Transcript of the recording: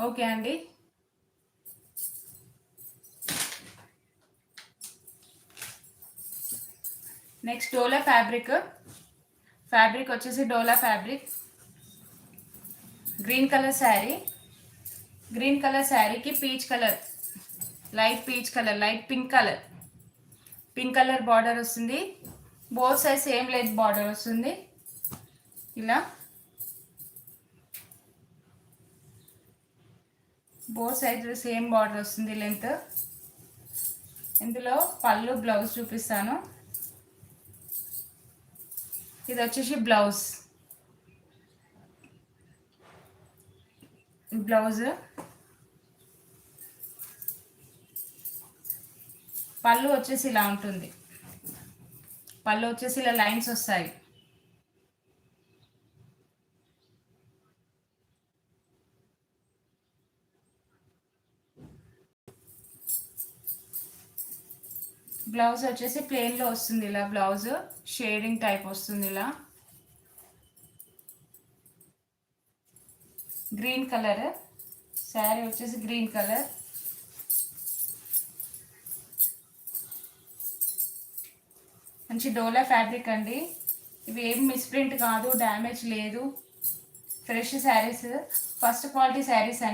Okay అండి. Next Dola fabric వచ్చేసి Dola fabric, green colour శారీకి peach colour, light pink colour border వస్తుంది. Both side same length border వస్తుంది. ఇలా బోత్ సైడ్ సేమ్ బార్డర్ వస్తుంది లెంత్. ఇందులో పళ్ళు బ్లౌజ్ చూపిస్తాను. ఇది వచ్చేసి బ్లౌజ్ పళ్ళు వచ్చేసి ఇలా ఉంటుంది. పళ్ళు వచ్చేసి ఇలా లైన్స్ వస్తాయి. బ్లౌజ్ వచ్చేసి ప్లెయిన్లో వస్తుంది. ఇలా బ్లౌజ్ షేడింగ్ టైప్ వస్తుంది. ఇలా గ్రీన్ కలర్ శారీ వచ్చేసి గ్రీన్ కలర్. మంచి డోలా ఫ్యాబ్రిక్ అండి. ఇవి ఏం మిస్ప్రింట్ కాదు, డ్యామేజ్ లేదు. Fresh saris, first quality saris అండి.